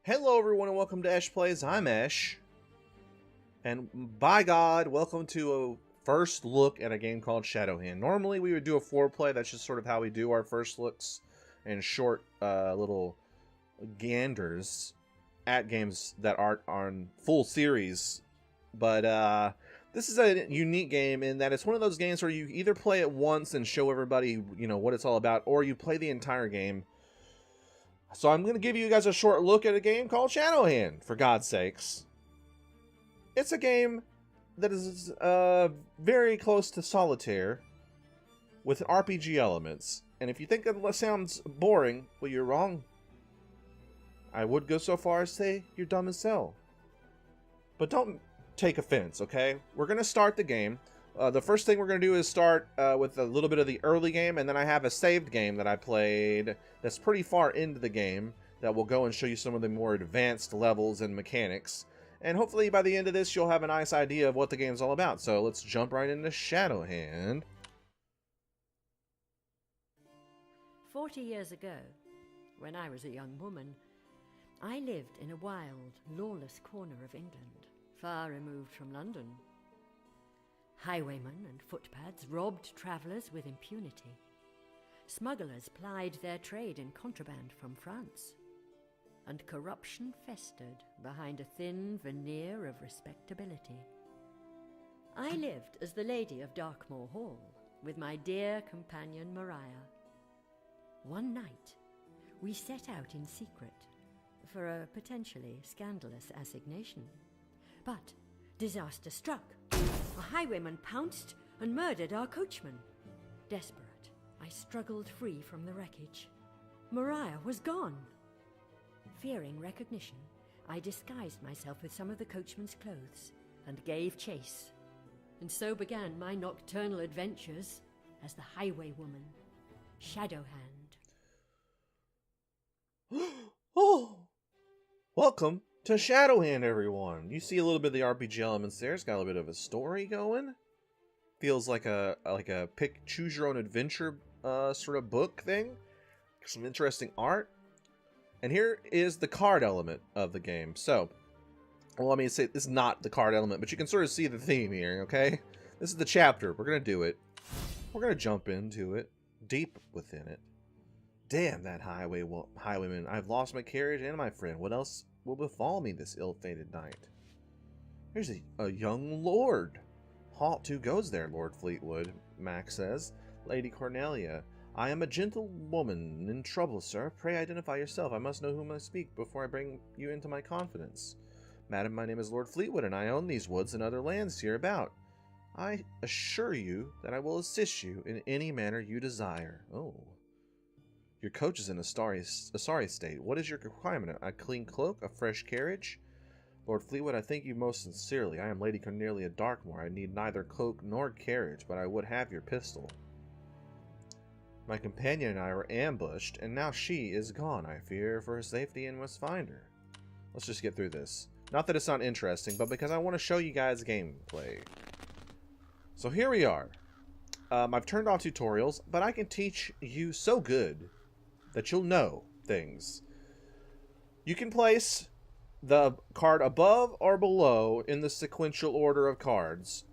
Hello everyone and welcome to EchPlays. I'm Esh. And by God, welcome to a first look at a game called Shadowhand. Normally we would do a foreplay, that's just sort of how we do our first looks and short little ganders at games that aren't on full series. But this is a unique game in that it's one of those games where you either play it once and show everybody, what it's all about, or you play the entire game. So I'm going to give you guys a short look at a game called Shadowhand, for God's sakes. It's a game that is very close to Solitaire with RPG elements. And if you think that sounds boring, well, you're wrong. I would go so far as say you're dumb as hell. But don't take offense, okay? We're going to start the game. The first thing we're going to do is start with a little bit of the early game, and then I have a saved game that I played that's pretty far into the game that will go and show you some of the more advanced levels and mechanics. And hopefully by the end of this, you'll have a nice idea of what the game's all about. So let's jump right into Shadowhand. 40 years ago, when I was a young woman, I lived in a wild, lawless corner of England, far removed from London. Highwaymen and footpads robbed travellers with impunity. Smugglers plied their trade in contraband from France. And corruption festered behind a thin veneer of respectability. I lived as the Lady of Darkmoor Hall with my dear companion Mariah. One night, we set out in secret for a potentially scandalous assignation. But disaster struck. A highwayman pounced and murdered our coachman. Desperate, I struggled free from the wreckage. Mariah was gone. Fearing recognition, I disguised myself with some of the coachman's clothes and gave chase. And so began my nocturnal adventures as the highwaywoman, Shadowhand. Oh! Welcome to Shadowhand, everyone. You see a little bit of the RPG elements there. It's got a little bit of a story going. Feels like a choose your own adventure sort of book thing. Some interesting art. And here is the card element of the game. So, well, let me say this is not the card element, but you can sort of see the theme here, okay? This is the chapter. We're going to do it. We're going to jump into it, deep within it. Damn that highwayman. I've lost my carriage and my friend. What else will befall me this ill-fated night? Here's a young lord. Halt, who goes there, Lord Fleetwood, Max says. Lady Cornelia. I am a gentle woman in trouble, sir. Pray identify yourself. I must know whom I speak before I bring you into my confidence. Madam, my name is Lord Fleetwood, and I own these woods and other lands hereabout. I assure you that I will assist you in any manner you desire. Oh. Your coach is in a sorry state. What is your requirement? A clean cloak? A fresh carriage? Lord Fleetwood, I thank you most sincerely. I am Lady Cornelia Darkmoor. I need neither cloak nor carriage, but I would have your pistol. My companion and I were ambushed, and now she is gone. I fear for her safety and must find her. Let's just get through this. Not that it's not interesting, but because I want to show you guys gameplay. So here we are. I've turned off tutorials, but I can teach you so good that you'll know things. You can place the card above or below in the sequential order of cards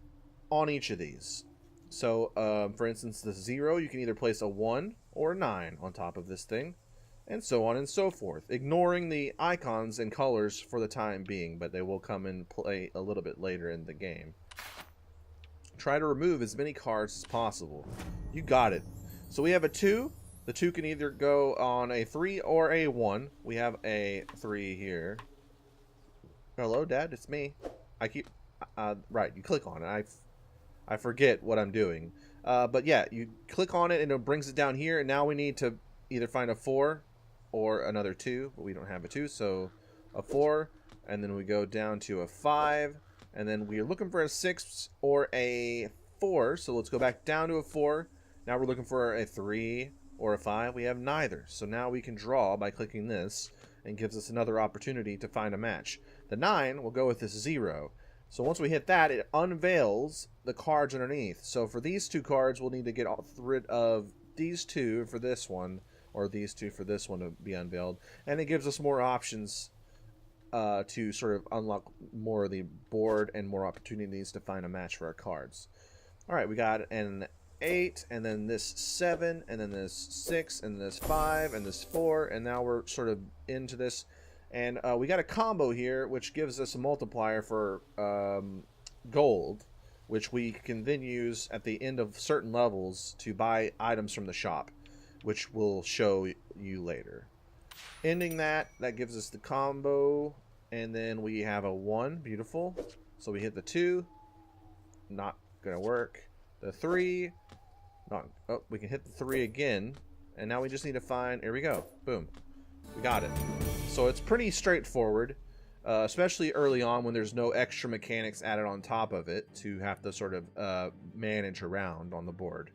on each of these. So, for instance, the 0, you can either place a 1 or a 9 on top of this thing, and so on and so forth, ignoring the icons and colors for the time being, but they will come in play a little bit later in the game. Try to remove as many cards as possible. You got it. So we have a 2. The 2 can either go on a 3 or a 1. We have a 3 here. Hello, Dad, it's me. Right, you click on it. I forget what I'm doing. But yeah, you click on it and it brings it down here. And now we need to either find a 4 or another 2. But we don't have a 2, so a 4. And then we go down to a 5. And then we're looking for a 6 or a 4. So let's go back down to a 4. Now we're looking for a 3 or a 5. We have neither. So now we can draw by clicking this. And gives us another opportunity to find a match. The 9 will go with this 0. So once we hit that, it unveils the cards underneath. So for these 2 cards, we'll need to get rid of these 2 for this one, or these 2 for this one to be unveiled. And it gives us more options to sort of unlock more of the board and more opportunities to find a match for our cards. All right, we got an 8, and then this 7, and then this 6, and this 5, and this 4, and now we're sort of into this. And we got a combo here, which gives us a multiplier for gold, which we can then use at the end of certain levels to buy items from the shop, which we'll show you later. Ending that gives us the combo, and then we have a 1, beautiful. So we hit the 2, not gonna work. The 3, not, oh, we can hit the 3 again, and now we just need to find, here we go, boom, we got it. So it's pretty straightforward, especially early on when there's no extra mechanics added on top of it to have to sort of manage around on the board.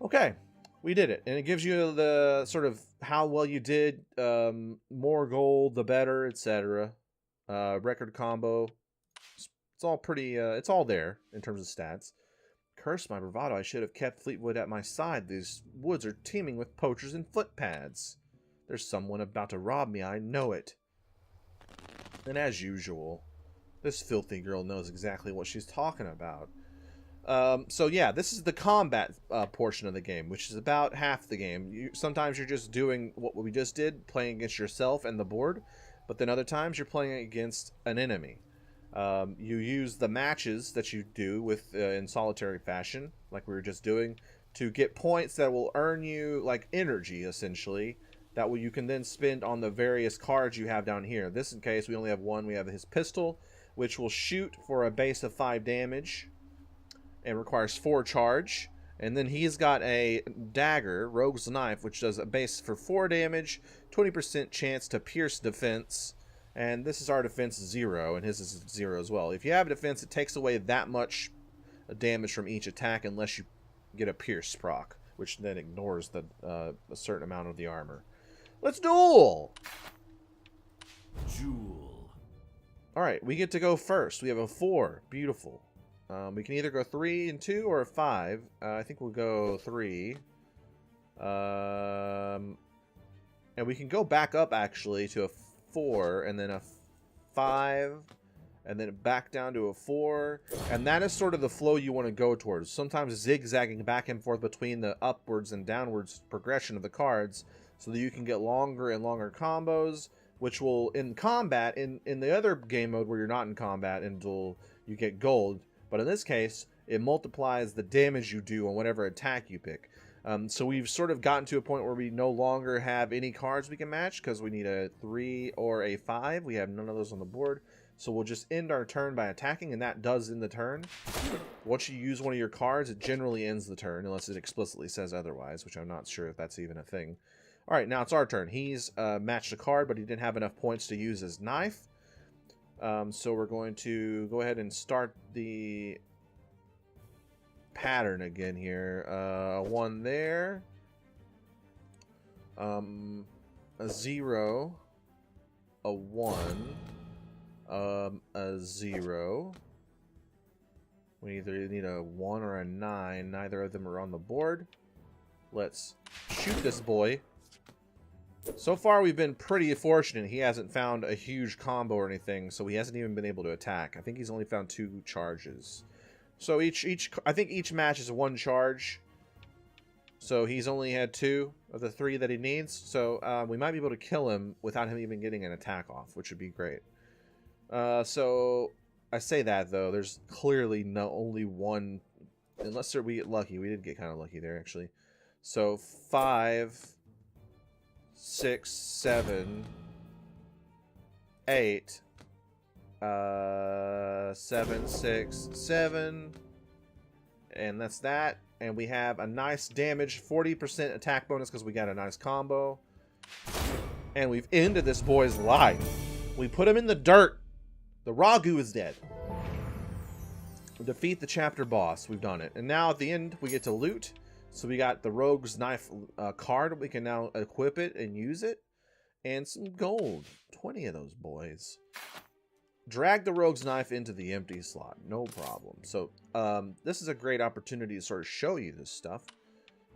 Okay. We did it, and it gives you the sort of how well you did, more gold, the better, etc. Record combo. It's all pretty, it's all there in terms of stats. Curse my bravado, I should have kept Fleetwood at my side. These woods are teeming with poachers and footpads. There's someone about to rob me, I know it. And as usual, this filthy girl knows exactly what she's talking about. So yeah, this is the combat portion of the game, which is about half the game. Sometimes you're just doing what we just did, playing against yourself and the board, but then other times you're playing against an enemy. You use the matches that you do with in solitary fashion, like we were just doing, to get points that will earn you like energy, essentially, that you can then spend on the various cards you have down here. This in case we only have 1, we have his pistol, which will shoot for a base of 5 damage. And requires 4 charge. And then he's got a dagger, Rogue's Knife, which does a base for 4 damage, 20% chance to pierce defense. And this is our defense 0, and his is 0 as well. If you have defense, it takes away that much damage from each attack unless you get a pierce proc, which then ignores the a certain amount of the armor. Let's duel! Jewel. Alright, we get to go first. We have a 4. Beautiful. We can either go 3 and 2 or a 5. I think we'll go 3. And we can go back up actually to a 4 and then a 5 and then back down to a 4. And that is sort of the flow you want to go towards. Sometimes zigzagging back and forth between the upwards and downwards progression of the cards so that you can get longer and longer combos, which will, in combat, in the other game mode where you're not in combat until you get gold. But in this case, it multiplies the damage you do on whatever attack you pick. So we've sort of gotten to a point where we no longer have any cards we can match because we need a 3 or a 5. We have none of those on the board. So we'll just end our turn by attacking, and that does end the turn. Once you use one of your cards, it generally ends the turn, unless it explicitly says otherwise, which I'm not sure if that's even a thing. Alright, now it's our turn. He's matched a card, but he didn't have enough points to use his knife. So we're going to go ahead and start the pattern again here. 1 there. A 0. A 1. A 0. We either need a 1 or a 9. Neither of them are on the board. Let's shoot this boy. So far, we've been pretty fortunate. He hasn't found a huge combo or anything, so he hasn't even been able to attack. I think he's only found 2 charges. So I think each match is 1 charge. So he's only had 2 of the 3 that he needs. So we might be able to kill him without him even getting an attack off, which would be great. So I say that, though. There's clearly only 1, unless we get lucky. We did get kind of lucky there, actually. So 5... 6, 7, 8, 7, 6, 7, and that's that. And we have a nice damage, 40% attack bonus because we got a nice combo. And we've ended this boy's life. We put him in the dirt. The Ragu is dead. Defeat the chapter boss. We've done it. And now at the end, we get to loot. So we got the Rogue's Knife card. We can now equip it and use it. And some gold. 20 of those boys. Drag the Rogue's Knife into the empty slot. No problem. So this is a great opportunity to sort of show you this stuff.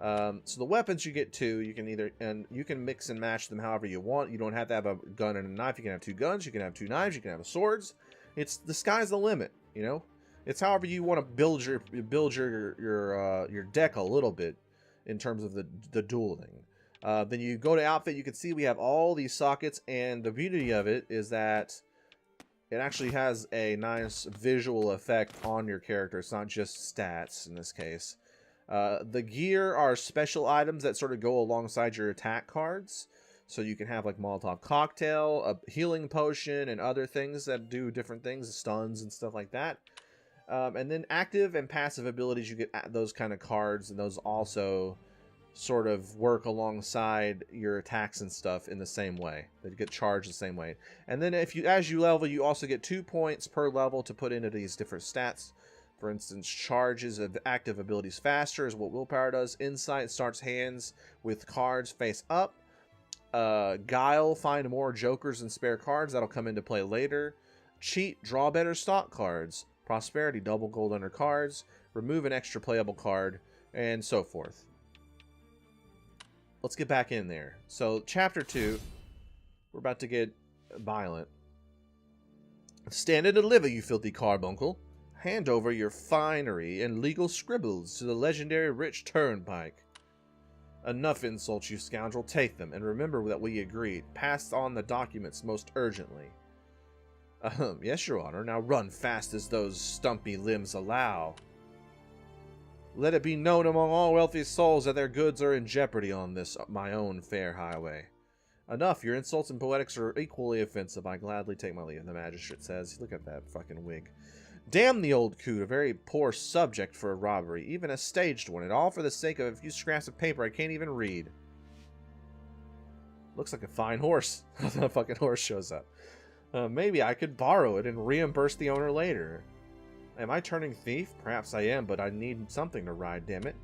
So the weapons you get 2. You can you can mix and match them however you want. You don't have to have a gun and a knife. You can have 2 guns. You can have 2 knives. You can have swords. It's the sky's the limit. You know, it's however you want to build your deck a little bit in terms of the dueling. Then you go to outfit. You can see we have all these sockets, and the beauty of it is that it actually has a nice visual effect on your character. It's not just stats in this case. The gear are special items that sort of go alongside your attack cards. So you can have like Molotov Cocktail, a healing potion, and other things that do different things, stuns and stuff like that. And then active and passive abilities, you get those kind of cards, and those also sort of work alongside your attacks and stuff in the same way. They get charged the same way. And then as you level, you also get 2 points per level to put into these different stats. For instance, charges of active abilities faster is what willpower does. Insight starts hands with cards face up. Guile, find more jokers and spare cards. That'll come into play later. Cheat, draw better stock cards. Prosperity, double gold under cards. Remove an extra playable card, and so forth. Let's get back in there. So, Chapter 2, we're about to get violent. Stand and deliver, you filthy carbuncle. Hand over your finery and legal scribbles to the legendary Rich Turnpike. Enough insults, you scoundrel. Take them, and remember that we agreed. Pass on the documents most urgently. Yes, Your Honor. Now run fast as those stumpy limbs allow. Let it be known among all wealthy souls that their goods are in jeopardy on this, my own fair highway. Enough, your insults and poetics are equally offensive. I gladly take my leave, the magistrate says. Look at that fucking wig. Damn the old coot, a very poor subject for a robbery, even a staged one, and all for the sake of a few scraps of paper I can't even read. Looks like a fine horse. The fucking horse shows up. Maybe I could borrow it and reimburse the owner later. Am I turning thief? Perhaps I am, but I need something to ride, damn it.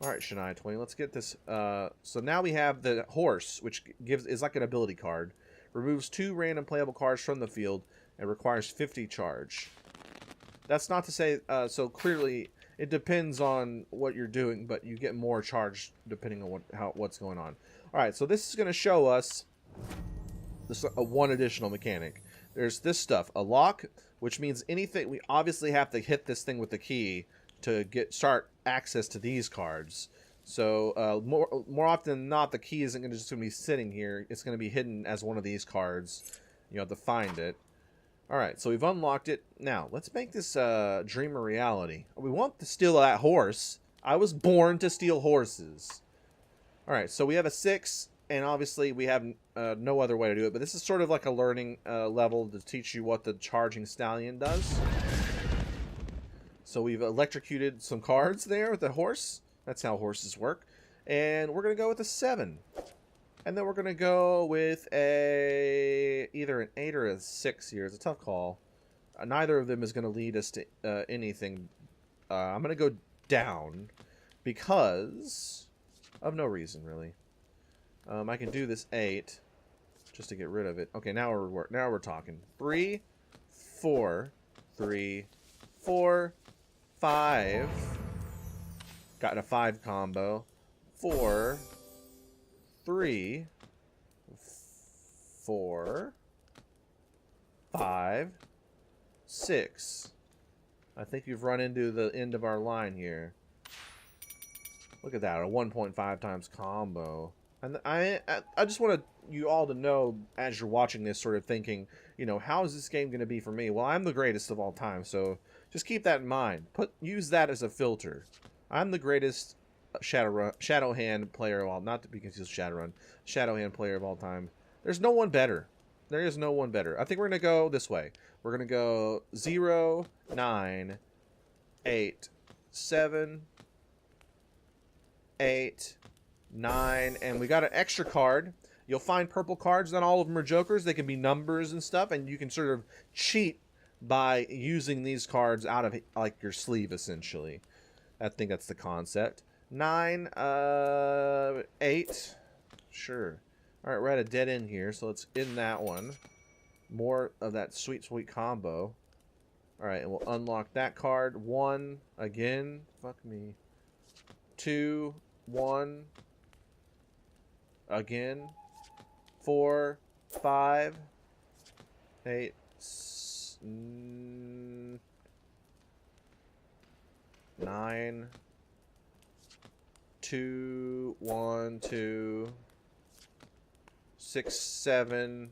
Alright, Shania Twain, let's get this. So now we have the horse, which is like an ability card. Removes 2 random playable cards from the field and requires 50 charge. That's not to say, so clearly it depends on what you're doing, but you get more charge depending on what's going on. Alright, so this is going to show us this one additional mechanic. There's this stuff, a lock, which means anything, we obviously have to hit this thing with the key to start access to these cards. So more often than not, the key isn't just going to be sitting here. It's going to be hidden as one of these cards. You have to find it. Alright, so we've unlocked it. Now, let's make this dream a reality. We want to steal that horse. I was born to steal horses. Alright, so we have a 6, and obviously we have no other way to do it, but this is sort of like a learning level to teach you what the charging stallion does. So we've electrocuted some cards there with the horse. That's how horses work. And we're going to go with a 7. And then we're going to go with either an 8 or a 6 here. It's a tough call. Neither of them is going to lead us to anything. I'm going to go down because of no reason, really. I can do this 8 just to get rid of it. Okay, now we're talking. 3, 4, 3, 4, 5. Got a 5 combo. 4, 3, 4, 5, 6. I think you've run into the end of our line here. Look at that, a 1.5 times combo. And I just want you all to know, as you're watching this, sort of thinking, you know, how is this game going to be for me? Well, I'm the greatest of all time, so just keep that in mind. Use that as a filter. I'm the greatest Shadowhand player of all, not to be confused with Shadowhand player of all time. There's no one better. There is no one better. I think we're going to go this way. We're going to go 0, 9, 8, 7, 8, 9, and we got an extra card. You'll find purple cards. Not all of them are jokers. They can be numbers and stuff, and you can sort of cheat by using these cards out of like your sleeve, essentially. I think that's the concept. 9, 8, sure. All right, we're at a dead end here, so let's end that one. More of that sweet combo. All right, and we'll unlock that card. 1 again. Fuck me. 2. 1. Again. 4, 5, 8, 9, 2, 1, 2, 6, 7.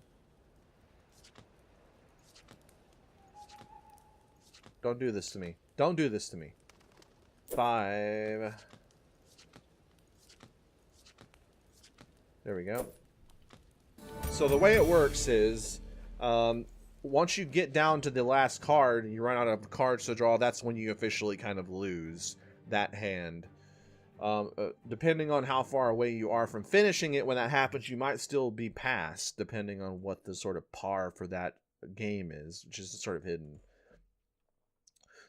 Don't do this to me. Don't do this to me. 5. There we go. So the way it works is, once you get down to the last card, you run out of cards to draw, that's when you officially kind of lose that hand. Depending on how far away you are from finishing it, when that happens, you might still be passed, depending on what the sort of par for that game is, which is sort of hidden.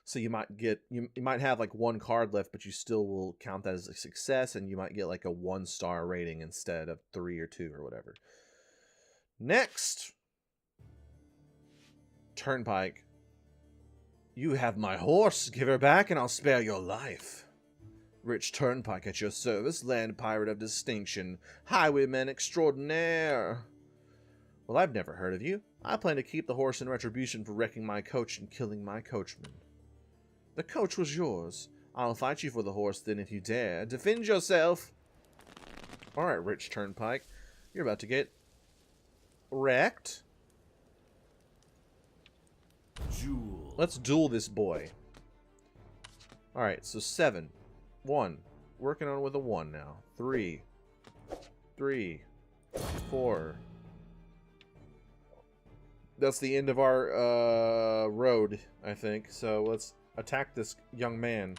So you might get, you might have like 1 card left, but you still will count that as a success, and you might get like a 1-star rating instead of 3 or 2 or whatever. Next, Turnpike. You have my horse. Give her back and I'll spare your life. Rich Turnpike at your service, land pirate of distinction, highwayman extraordinaire. Well, I've never heard of you. I plan to keep the horse in retribution for wrecking my coach and killing my coachman. The coach was yours. I'll fight you for the horse then if you dare. Defend yourself. Alright, Rich Turnpike. You're about to get wrecked. Jewel. Let's duel this boy. Alright, so 7. 1. Working on with a 1 now. 3. 3. 4. That's the end of our road, I think. So let's attack this young man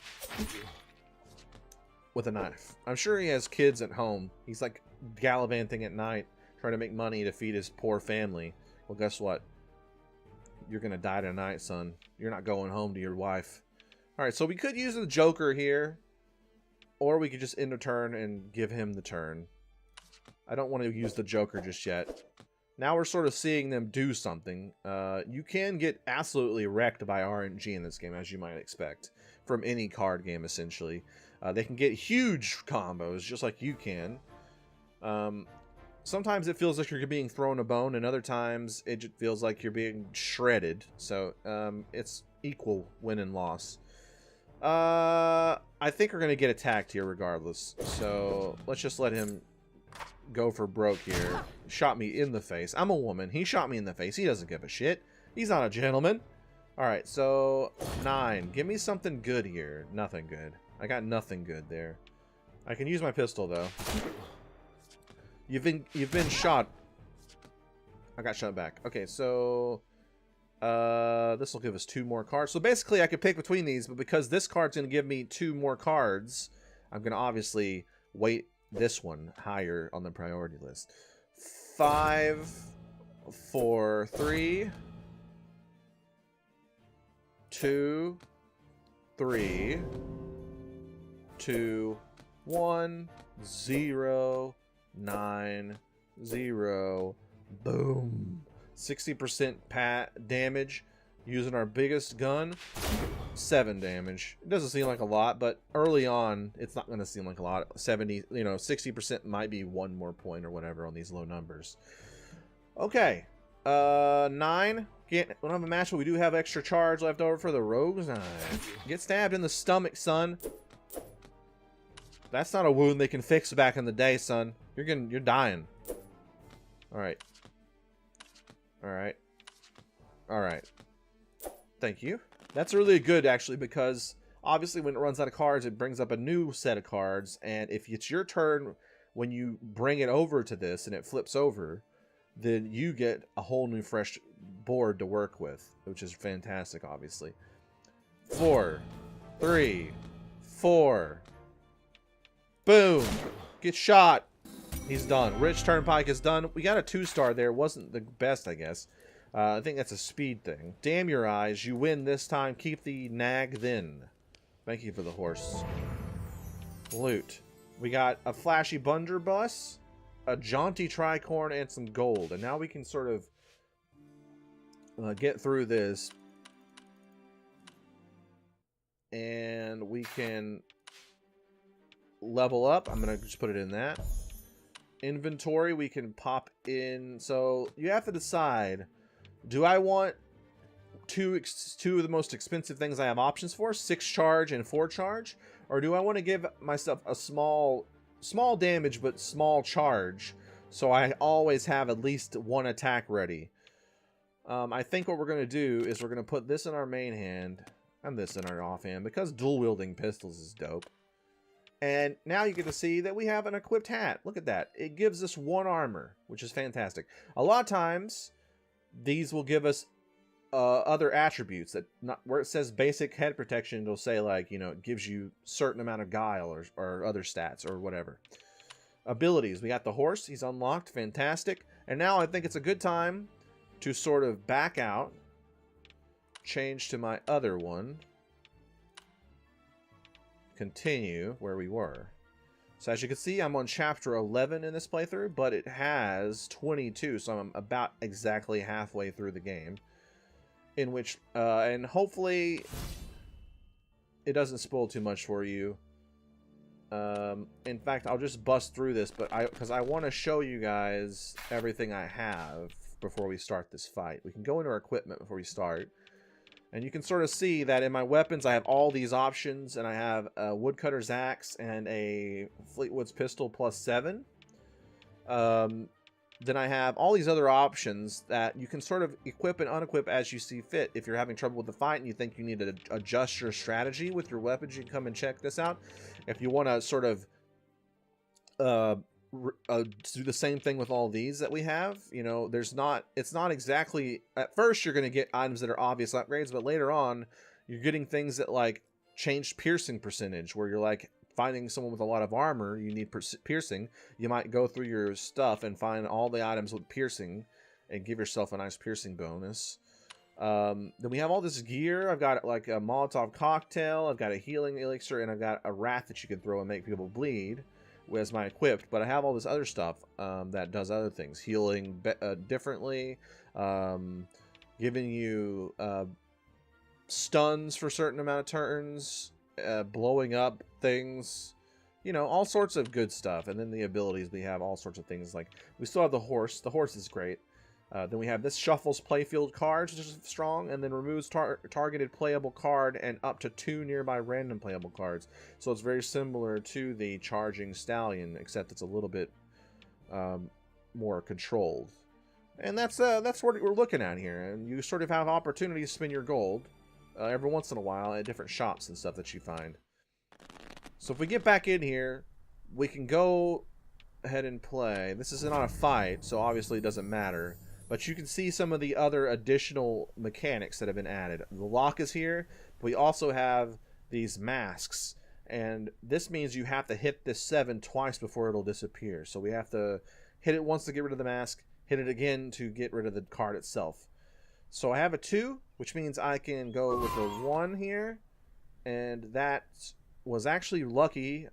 with a knife. I'm sure he has kids at home. He's like gallivanting at night, trying to make money to feed his poor family. Well, guess what? You're gonna die tonight, son. You're not going home to your wife. Alright, so we could use the Joker here, or we could just end a turn and give him the turn. I don't want to use the Joker just yet. Now we're sort of seeing them do something. You can get absolutely wrecked by RNG in this game, as you might expect, from any card game, essentially. They can get huge combos, just like you can. Sometimes it feels like you're being thrown a bone, and other times it just feels like you're being shredded. So it's equal win and loss. I think we're going to get attacked here regardless. So let's just let him go for broke here. Shot me in the face. I'm a woman. He shot me in the face. He doesn't give a shit. He's not a gentleman. Alright, so 9. Give me something good here. Nothing good. I got nothing good there. I can use my pistol though. You've been shot. I got shot back. Okay, so this will give us 2 more cards. So basically I could pick between these, but because this card's going to give me 2 more cards, I'm going to obviously weight this one higher on the priority list. 5, 4, 3, 2, 3, 2, 1, 0, 9, 0. Boom. 60% damage using our biggest gun. 7 damage. It doesn't seem like a lot, but early on, it's not going to seem like a lot. 70, 60% might be 1 more point or whatever on these low numbers. Okay. 9. We don't have a match, but we do have extra charge left over for the rogue's knife. Get stabbed in the stomach, son. That's not a wound they can fix back in the day, son. You're dying. Alright. Alright. Alright. Thank you. That's really good, actually, because obviously when it runs out of cards, it brings up a new set of cards, and if it's your turn when you bring it over to this and it flips over, then you get a whole new fresh board to work with, which is fantastic, obviously. 4, 3, 4. Boom! Get shot! He's done. Rich Turnpike is done. We got a 2-star there. Wasn't the best, I guess. I think that's a speed thing. Damn your eyes. You win this time. Keep the nag then. Thank you for the horse. Loot. We got a flashy blunderbuss, a jaunty tricorn, and some gold. And now we can sort of get through this. And we can level up. I'm going to just put it in that. Inventory, we can pop in. So you have to decide, do I want two of the most expensive things I have options for, 6 charge and 4 charge? Or do I want to give myself a small damage but small charge, so I always have at least 1 attack ready? I think what we're going to do is we're going to put this in our main hand and this in our offhand, because dual-wielding pistols is dope. And now you get to see that we have an equipped hat. Look at that. It gives us 1 armor, which is fantastic. A lot of times, these will give us other attributes that, not where it says basic head protection, it'll say, like, you know, it gives you certain amount of guile or other stats or whatever. Abilities, we got the horse, he's unlocked, fantastic. And now I think it's a good time to sort of back out, change to my other one, continue where we were. So as you can see, I'm on chapter 11 in this playthrough, but it has 22, so I'm about exactly halfway through the game. In which, and hopefully it doesn't spoil too much for you. In fact, I'll just bust through this, but because I want to show you guys everything I have before we start this fight. We can go into our equipment before we start, and you can sort of see that in my weapons I have all these options, and I have a woodcutter's axe and a Fleetwood's pistol +7. Then I have all these other options that you can sort of equip and unequip as you see fit. If you're having trouble with the fight and you think you need to adjust your strategy with your weapons, you can come and check this out. If you want to sort of do the same thing with all these that we have, you know, it's not exactly, at first you're going to get items that are obvious upgrades, but later on you're getting things that like change piercing percentage, where you're like, finding someone with a lot of armor, you need piercing. You might go through your stuff and find all the items with piercing and give yourself a nice piercing bonus. Then we have all this gear. I've got like a Molotov cocktail, I've got a healing elixir, and I've got a wrath that you can throw and make people bleed as my equipped. But I have all this other stuff that does other things. Healing differently, giving you stuns for a certain amount of turns, blowing up things, you know, all sorts of good stuff. And then the abilities, we have all sorts of things. Like, we still have the horse. The horse is great. Then we have this shuffles playfield cards, which is strong, and then removes targeted playable card and up to 2 nearby random playable cards. So it's very similar to the charging stallion, except it's a little bit more controlled. And that's what we're looking at here. And you sort of have opportunities to spend your gold every once in a while at different shops and stuff that you find. So if we get back in here, we can go ahead and play. This is not a fight, so obviously it doesn't matter. But you can see some of the other additional mechanics that have been added. The lock is here, but we also have these masks. And this means you have to hit this 7 twice before it'll disappear. So we have to hit it once to get rid of the mask, hit it again to get rid of the card itself. So I have a 2, which means I can go with a 1 here. And that was actually lucky.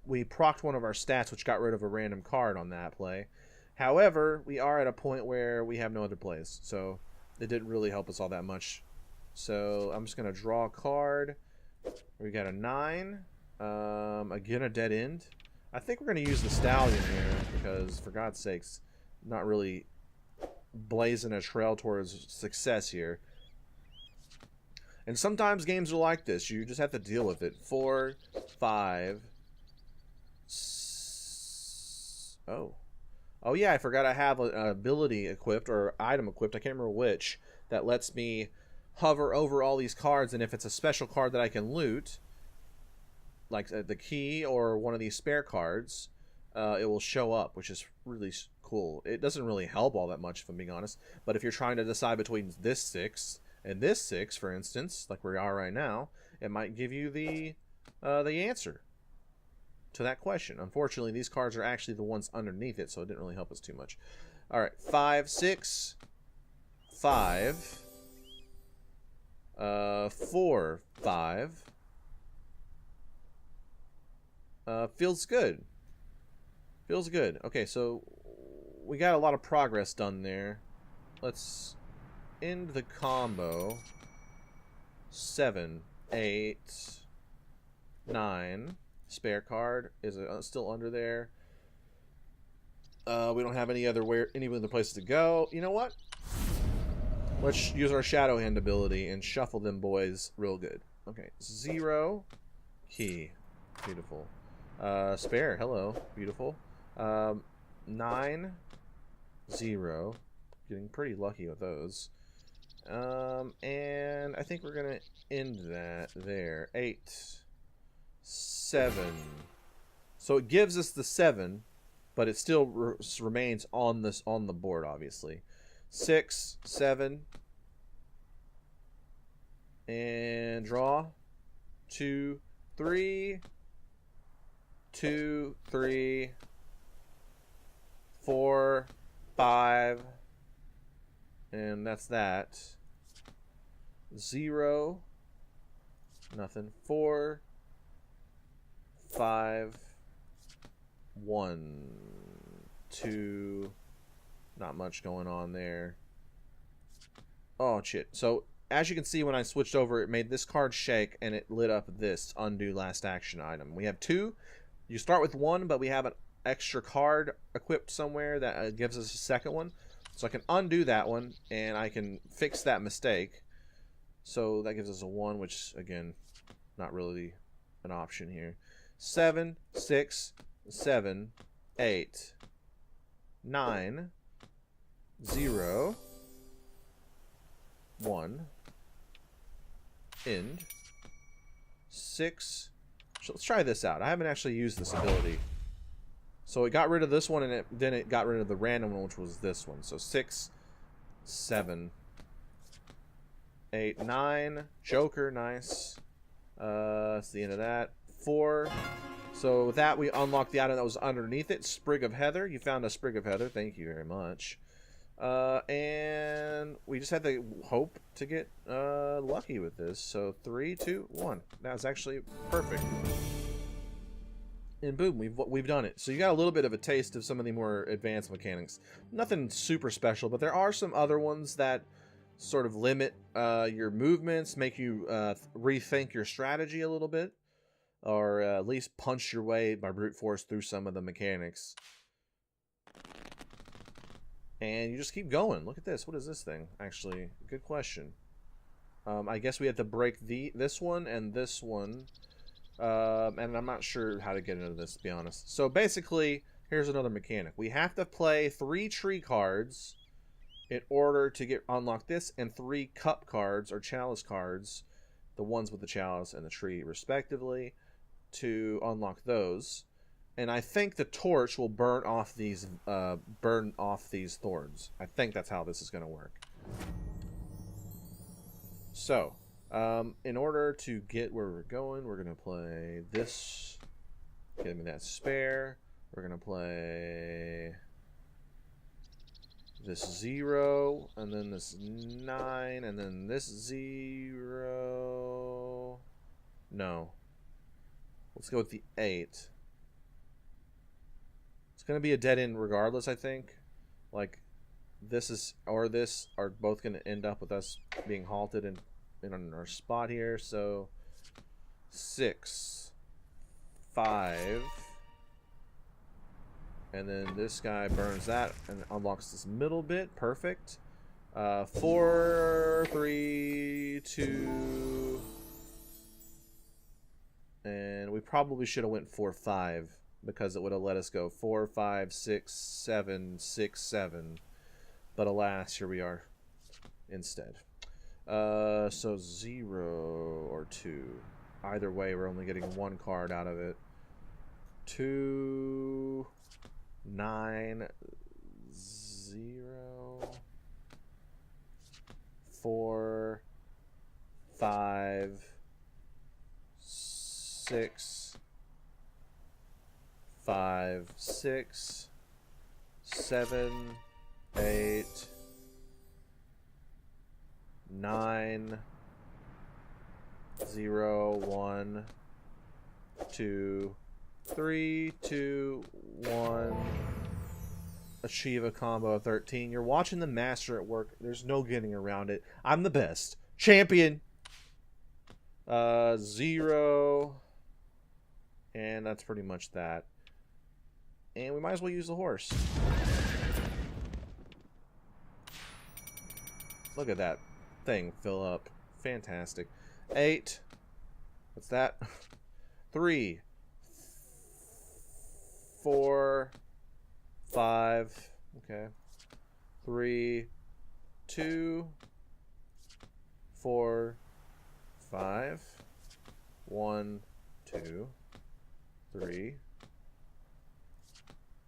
We procced one of our stats, which got rid of a random card on that play. However, we are at a point where we have no other plays, so it didn't really help us all that much. So I'm just going to draw a card. We got a 9. Again, a dead end. I think we're going to use the stallion here because, for God's sakes, not really blazing a trail towards success here. And sometimes games are like this. You just have to deal with it. 4, 5. Oh yeah, I forgot I have an ability equipped, or item equipped, I can't remember which, that lets me hover over all these cards, and if it's a special card that I can loot, like the key or one of these spare cards, it will show up, which is really cool. It doesn't really help all that much, if I'm being honest, but if you're trying to decide between this 6 and this 6, for instance, like we are right now, it might give you the answer to that question. Unfortunately, these cards are actually the ones underneath it, so it didn't really help us too much. All right, 5, 6, 5, 4, 5. Feels good. Feels good. Okay, so we got a lot of progress done there. Let's end the combo. 7, 8, 9. spare card is still under there. We don't have any other places to go. You know what? Let's use our Shadowhand ability and shuffle them boys real good. Okay, 0 key, beautiful. Spare, hello, beautiful. 9 0, getting pretty lucky with those. And I think we're gonna end that there. 8 7. So it gives us the 7, but it still remains on the board, obviously. 6 7, and draw. 2 3, 2 3, 4 5, and that's that. 0 nothing. 4 5 1 2. Not much going on there. Oh shit. So as you can see, when I switched over, it made this card shake and it lit up this undo last action item. We have 2. You start with 1, but we have an extra card equipped somewhere that gives us a second one. So I can undo that one and I can fix that mistake. So that gives us a 1, which again, not really an option here. 7 6 7 8 9 0 1 end. 6. So let's try this out. I haven't actually used this ability. So it got rid of this one, and then it got rid of the random one, which was this one. So 6 7 8 9. Joker, nice. That's the end of that. 4. So with that, we unlocked the item that was underneath it. Sprig of Heather. You found a Sprig of Heather. Thank you very much. And we just had to hope to get lucky with this. So 3 2 1. That was actually perfect. And boom, we've done it. So you got a little bit of a taste of some of the more advanced mechanics. Nothing super special, but there are some other ones that sort of limit your movements, make you rethink your strategy a little bit, or at least punch your way by brute force through some of the mechanics. And you just keep going. Look at this. What is this thing? Actually, good question. I guess we have to break this one and this one. And I'm not sure how to get into this, to be honest. So basically, here's another mechanic. We have to play 3 tree cards in order to unlock this, and 3 cup cards or chalice cards, the ones with the chalice and the tree respectively, to unlock those. And I think the torch will burn off these thorns. I think that's how this is going to work. So, in order to get where we're going, we're going to play this. Give me that spare. We're going to play this 0, and then this 9, and then this 0. No. Let's go with the 8. It's going to be a dead end regardless, I think. Like, this are both going to end up with us being halted in our spot here. So 6 5, and then this guy burns that and unlocks this middle bit. Perfect. 4 3 2, and we probably should have went 4 5, because it would have let us go 4 5 6 7 6 7, but alas, here we are instead. So 0 or 2. Either way, we're only getting 1 card out of it. 2 9 0 4 5 6 5 6 7 8 9 0 1 2 3 2 1. Achieve a combo of 13. You're watching the master at work. There's no getting around it. I'm the best. Champion. 0 And that's pretty much that. And we might as well use the horse. Look at that thing fill up. Fantastic. 8. What's that? 3, 4, 5. Okay. 3, 2, 4, 5. 1, 2, 3,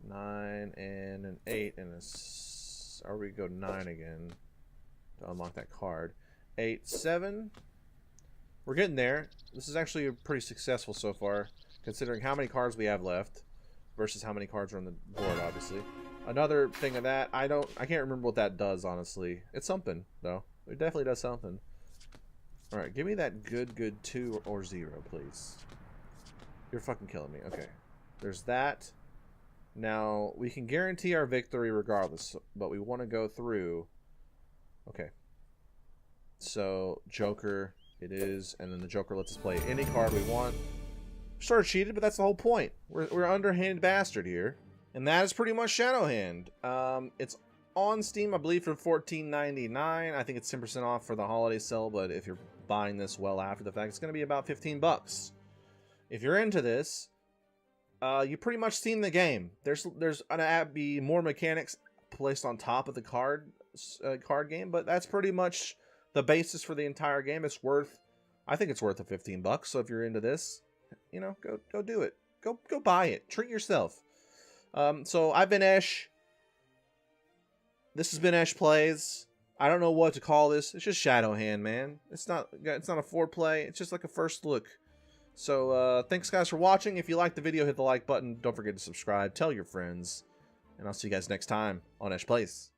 9, and an 8, and a... Or we go 9 again to unlock that card. 8, 7. We're getting there. This is actually pretty successful so far, considering how many cards we have left versus how many cards are on the board, obviously. Another thing of that, I can't remember what that does, honestly. It's something, though. It definitely does something. Alright, give me that good 2 or 0, please. You're fucking killing me. Okay. There's that. Now, we can guarantee our victory regardless, but we want to go through... Okay. So, Joker, it is, and then the Joker lets us play any card we want. Sort of cheated, but that's the whole point. We're underhanded bastard here. And that is pretty much Shadowhand. It's on Steam, I believe, for $14.99. I think it's 10% off for the holiday sale, but if you're buying this well after the fact, it's going to be about 15 bucks. If you're into this, you pretty much seen the game. There's gonna be more mechanics placed on top of the card game, but that's pretty much the basis for the entire game. It's worth, I think it's worth the 15 bucks. So if you're into this, you know, go do it. Go buy it. Treat yourself. So I've been Esh. This has been EchPlays. I don't know what to call this. It's just Shadowhand, man. It's not a foreplay. It's just like a first look. So thanks guys for watching. If you liked the video, hit the like button. Don't forget to subscribe. Tell your friends. And I'll see you guys next time on EchPlays.